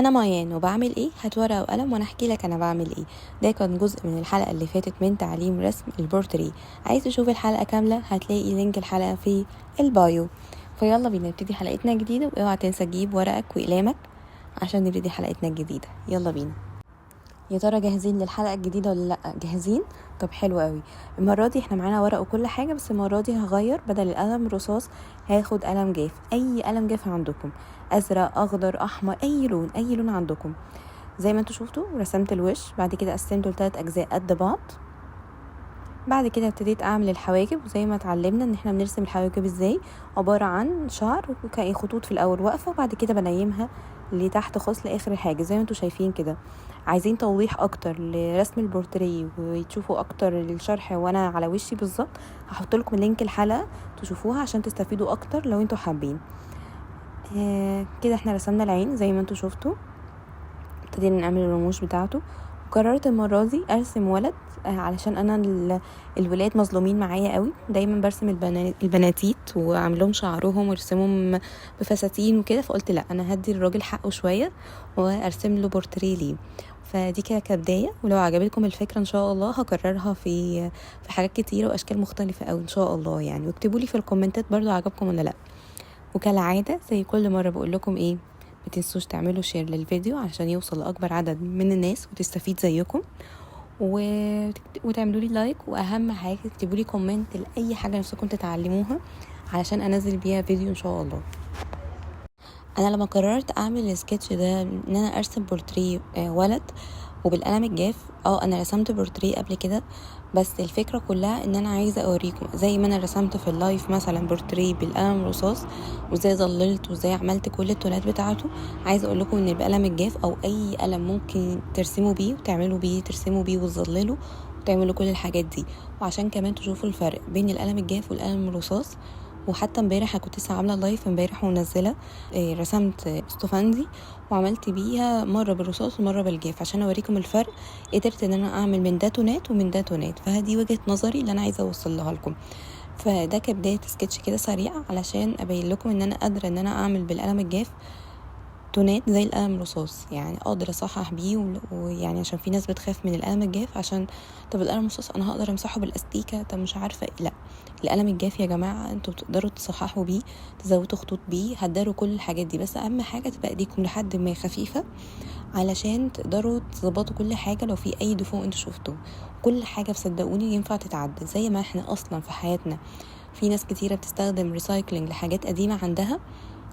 انا ميان وبعمل ايه؟ هات ورقه وقلم وانا احكي لك انا بعمل ايه. ده كان جزء من الحلقه اللي فاتت من تعليم رسم البورتريه. عايز تشوف الحلقه كامله هتلاقي لينك الحلقه في البايو. فيلا بينا نبتدي حلقتنا الجديده، واوعى تنسى تجيب ورقك وقلامك عشان نبتدي حلقتنا الجديده. يلا بينا. يا ترى جاهزين للحلقه الجديده ولا لا؟ جاهزين؟ طب حلو قوي. المره دي احنا معانا ورق وكل حاجه، بس المره دي هغير، بدل القلم الرصاص هاخد قلم جاف، اي قلم جاف عندكم، ازرق اخضر احمر، اي لون اي لون عندكم. زي ما انتوا شفتوا رسمت الوش، بعد كده قسمته ل3 اجزاء قد بعض. بعد كده ابتديت اعمل الحواجب، وزي ما اتعلمنا ان احنا بنرسم الحواجب ازاي، عبارة عن شعر وكأي خطوط في الاول واقفة، وبعد كده بنيمها لتحت خالص لاخر الحاجة زي ما انتوا شايفين كده. عايزين توضيح اكتر لرسم البورتريه وتشوفوا اكتر الشرح وانا على وشي بالظبط، هحط لكم لينك الحلقة تشوفوها عشان تستفيدوا اكتر لو انتوا حابين. كده احنا رسمنا العين زي ما انتوا شفتوا، ابتدينا نعمل الرموش بتاعته. وقررت المرة دي ارسم ولد، علشان انا الولاد مظلومين معايا قوي، دايما برسم البناتيت وعاملهم شعرهم وارسمهم بفساتين وكده، فقلت لا انا هدي الراجل حقه شوية وارسم له بورتريه ليه. فدي كده كبداية، ولو عجبتكم الفكرة ان شاء الله هكررها في حاجات كتيرة واشكال مختلفة قوي ان شاء الله يعني. واكتبوا لي في الكومنتات برضو عجبكم ولا لا. وكالعادة زي كل مرة بقول لكم ايه، ما تنسوش تعملوا شير للفيديو عشان يوصل لأكبر عدد من الناس وتستفيد زيكم، و... وتعملوا لي لايك، واهم حاجة تكتبوا لي كومنت لأي حاجة نفسكم تتعلموها علشان انزل بيها فيديو ان شاء الله. انا لما قررت اعمل السكتش ده ان انا ارسم بورتريه ولد وبالقلم الجاف، انا رسمت بورتريه قبل كده، بس الفكرة كلها ان انا عايزة اوريكم زي ما انا رسمت في اللايف مثلا بورتريه بالقلم الرصاص، وازاي ظللت وازاي عملت كل التونات بتاعته. عايزة اقول لكم ان بالقلم الجاف او اي قلم ممكن ترسموا بيه وتعملوا بيه، ترسموا بيه وتظللوا وتعملوا كل الحاجات دي. وعشان كمان تشوفوا الفرق بين القلم الجاف والقلم الرصاص، وحتى امبارح كنت لسه عامله لايف امبارح ومنزله رسمت استفندي وعملت بيها مره بالرصاص ومره بالجاف عشان اوريكم الفرق. قدرت ان انا اعمل من ده تونات ومن ده تونات، فهذه وجهه نظري اللي انا عايزه اوصلها لكم. فده كبدايه سكتش كده سريع علشان ابين لكم ان انا قادره ان انا اعمل بالقلم الجاف تونات زي القلم الرصاص، يعني اقدر اصحح بيه ويعني عشان في ناس بتخاف من القلم الجاف، عشان طب القلم الرصاص انا هقدر امسحه بالاستيكه، طب مش عارفه لا، القلم الجاف يا جماعه انتوا بتقدروا تصححوا بيه، تزودوا خطوط بيه، هتداروا كل الحاجات دي، بس اهم حاجه تبقى ايديكم لحد ما خفيفه علشان تقدروا تظبطوا كل حاجه. لو في اي دفوع انتوا شفتوه، كل حاجه بصدقوني ينفع تتعدل، زي ما احنا اصلا في حياتنا في ناس كتيره بتستخدم ريسايكلينج لحاجات قديمه عندها،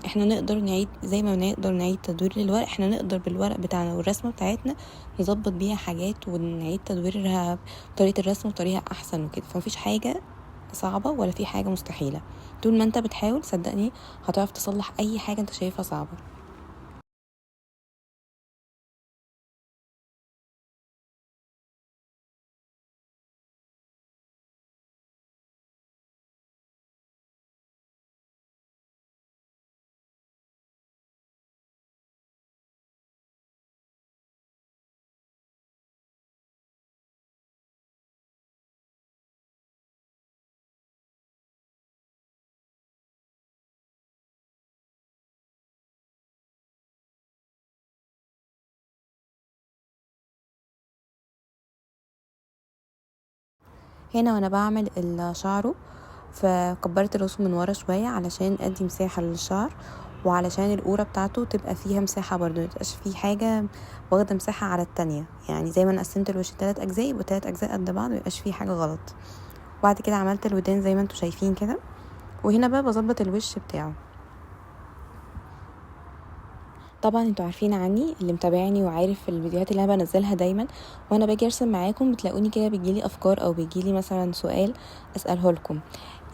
احنا نقدر نعيد، زي ما نقدر نعيد تدوير للورق، احنا نقدر بالورق بتاعنا والرسمه بتاعتنا نظبط بيها حاجات ونعيد تدويرها بطريقه الرسم وطريقه احسن وكده. فمفيش حاجه صعبه ولا في حاجه مستحيله، طول ما انت بتحاول صدقني هتعرف تصلح اي حاجه انت شايفها صعبه. هنا وانا بعمل الشعر فكبرت الرسم من ورا شويه علشان ادي مساحه للشعر، وعلشان القوره بتاعته تبقى فيها مساحه برضو، متبقاش في حاجه واخده مساحه على التانية، يعني زي ما انا قسمت الوش 3 اجزاء يبقوا 3 اجزاء قد بعض، ميبقاش فيه حاجه غلط. وبعد كده عملت الودان زي ما انتوا شايفين كده، وهنا بقى بظبط الوش بتاعه. طبعا انتوا عارفين عني اللي متابعني وعارف الفيديوهات اللي انا بنزلها دايما، وانا باجي ارسم معاكم بتلاقوني كده بيجيلي افكار او بيجيلي مثلا سؤال اساله لكم.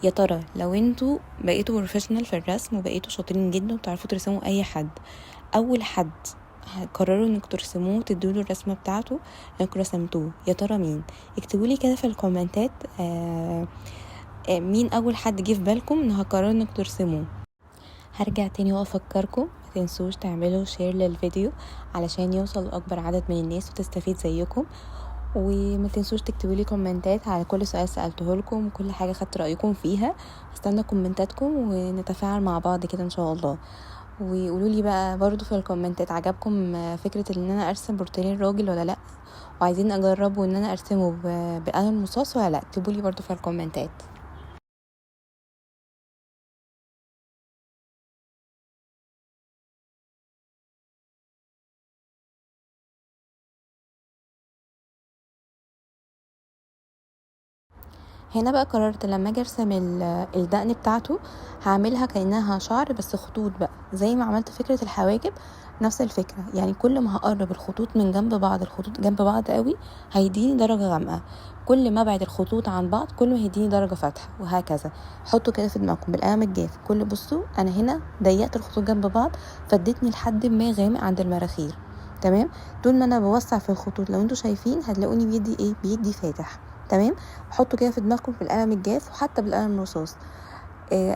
يا ترى لو انتوا بقيتوا بروفيشنال في الرسم وبقيتوا شاطرين جدا وبتعرفوا ترسموا اي حد، اول حد قرروا انكم ترسموه تدوله الرسمه بتاعته انكم رسمتوه، يا ترى مين؟ اكتبولي كده في الكومنتات. مين اول حد جه في بالكم ان هقرروا انكم ترسموه. هرجع تاني وافكركم ما تنسوش تعملوا شير للفيديو علشان يوصل لاكبر عدد من الناس وتستفيد زيكم، وما تنسوش تكتبوا لي كومنتات على كل سؤال سالته لكم وكل حاجه خدت رايكم فيها. هستنى كومنتاتكم ونتفاعل مع بعض كده ان شاء الله. وقولوا لي بقى برضو في الكومنتات عجبكم فكرة ان انا ارسم بورتريه الراجل ولا لا، وعايزين اجربه ان انا ارسمه بقلم رصاص ولا لا. اكتبوا لي برضو في الكومنتات. هنا بقى قررت لما اجي ارسم الدقن بتاعته هعملها كأنها شعر بس خطوط بقى، زي ما عملت فكرة الحواجب نفس الفكرة. يعني كل ما هقرب الخطوط من جنب بعض، الخطوط جنب بعض قوي هيديني درجة غامقة، كل ما ابعد الخطوط عن بعض كل ما هيديني درجة فاتحة، وهكذا. حطوا كده في دماغكم بالقلم الجاف، كل بصوا انا هنا ضيقت الخطوط جنب بعض فادتني لحد ما غامق عند المراخير. تمام. طول ما انا بوسع في الخطوط لو انتوا شايفين هتلاقوني بيدي ايه، بيدي فاتح. تمام. حطوا كده في دماغكم بالقلم الجاف وحتى بالقلم الرصاص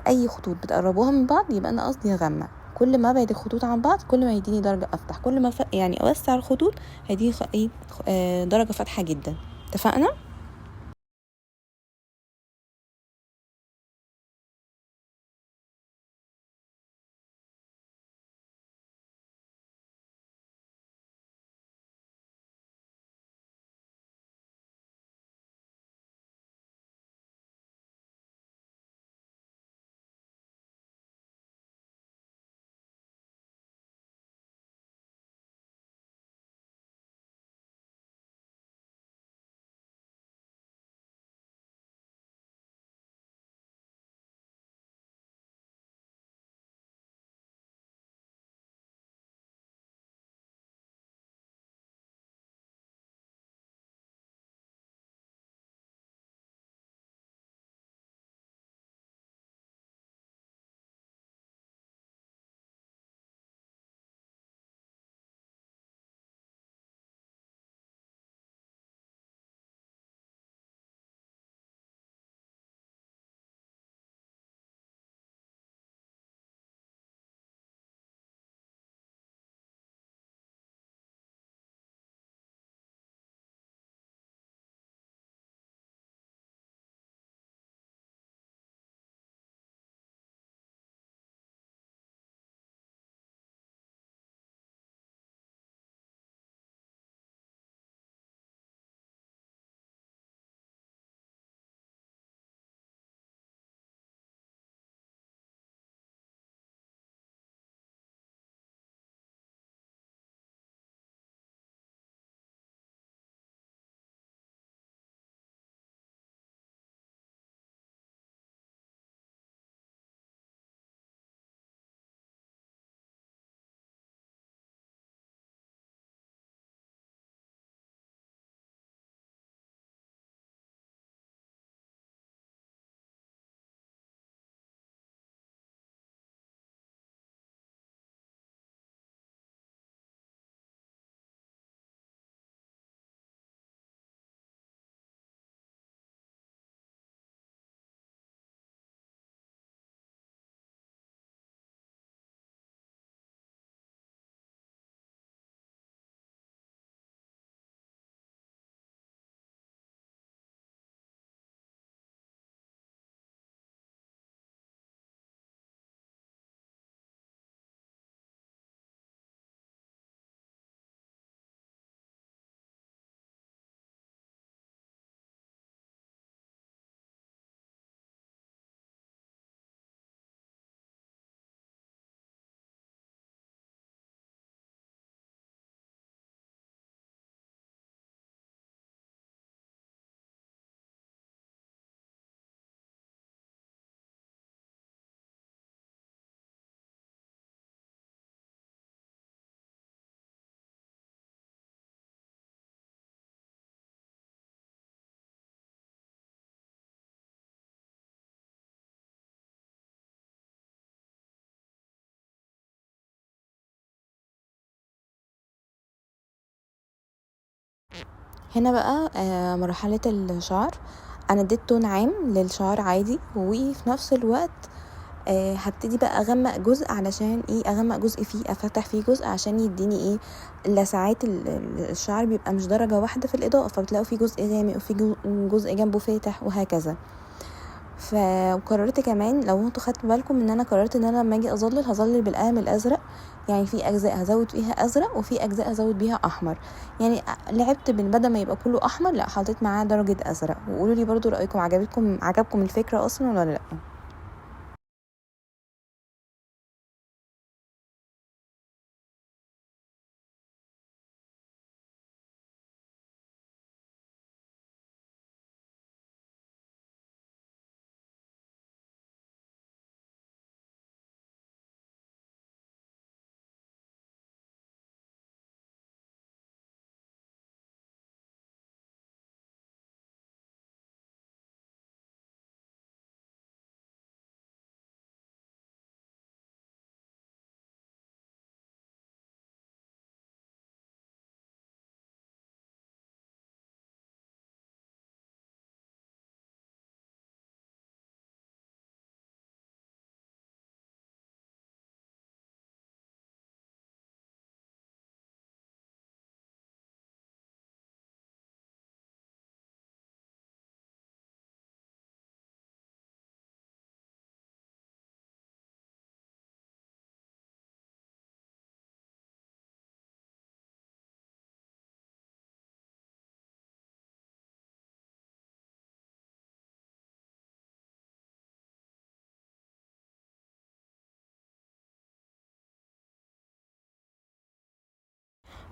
اي خطوط بتقربوها من بعض يبقى انا قصدي اغمق. كل ما ابعد الخطوط عن بعض كل ما يديني درجه افتح، كل ما يعني اوسع الخطوط هيديني ايه درجه فاتحه جدا. اتفقنا؟ هنا بقى مرحله الشعر، انا اديت تون عام للشعر عادي، وفي نفس الوقت هبتدي بقى اغمق جزء علشان ايه، اغمق جزء فيه افتح فيه جزء عشان يديني ايه، لساعات الشعر بيبقى مش درجة واحدة في الاضاءة، فبتلاقوا فيه جزء غامق وفي جزء جنبه فاتح وهكذا. وقررت كمان لو انتوا خدتوا بالكم ان انا قررت ان انا لما اجي اظلل هظلل بالقلم الازرق، يعني في اجزاء هزود فيها ازرق وفي اجزاء هزود بيها احمر. يعني لعبت بدل ما يبقى كله احمر لا حطيت معاه درجه ازرق. وقولوا لي برضو رايكم، عجبكم الفكره اصلا ولا لا؟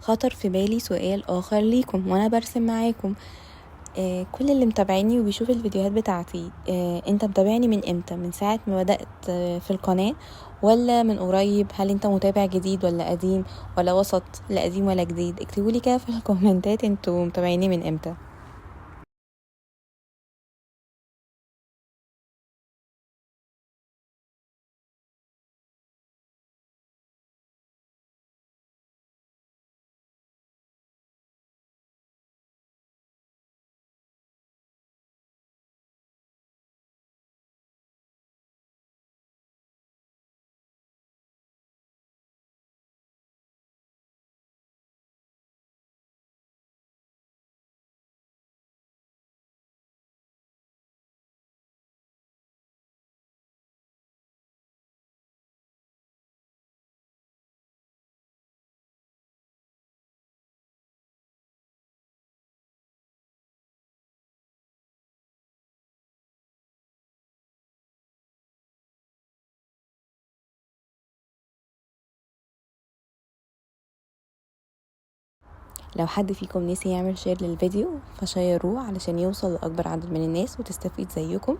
خطر في بالي سؤال اخر ليكم وانا برسم معاكم. كل اللي متابعيني وبيشوف الفيديوهات بتاعتي، انت متابعني من امتى؟ من ساعة ما بدأت في القناة ولا من قريب؟ هل انت متابع جديد ولا قديم ولا وسط؟ لا قديم ولا جديد؟ اكتبولي كده في الكومنتات انتوا متابعيني من امتى. لو حد فيكم نسي يعمل شير للفيديو فشيروه علشان يوصل لأكبر عدد من الناس وتستفيد زيكم.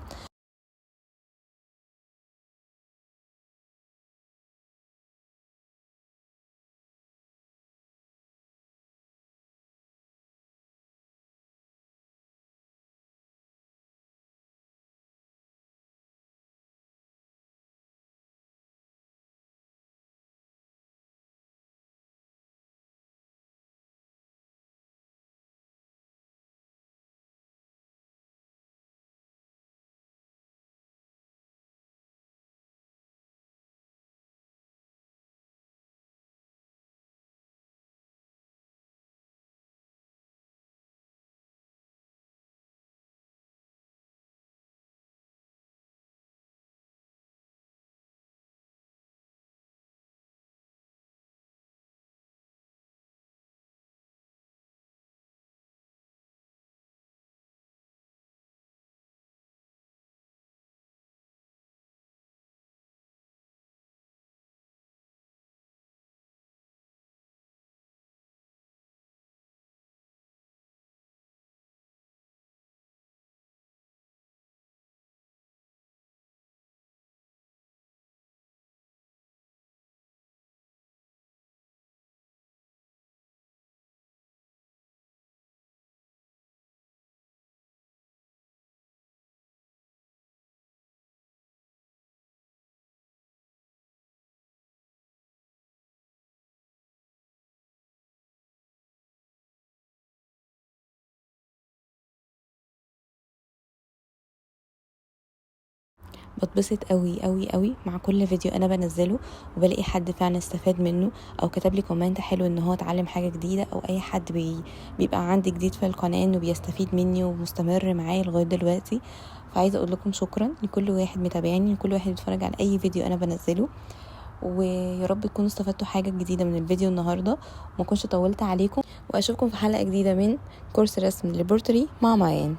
بتبسط قوي قوي قوي مع كل فيديو انا بنزله، وبلاقي حد فعلا استفاد منه او كتب لي كومنت حلو ان هو اتعلم حاجه جديده، او اي حد بيبقى عندي جديد في القناه انه بيستفيد مني ومستمر معايا لغايه دلوقتي. فعايزه اقول لكم شكرا لكل واحد متابعني، لكل واحد بيتفرج على اي فيديو انا بنزله. ويا رب تكونوا استفدتوا حاجه جديده من الفيديو النهارده، وما كنتش طولت عليكم، واشوفكم في حلقه جديده من كورس رسم ليبرتري مع مايان.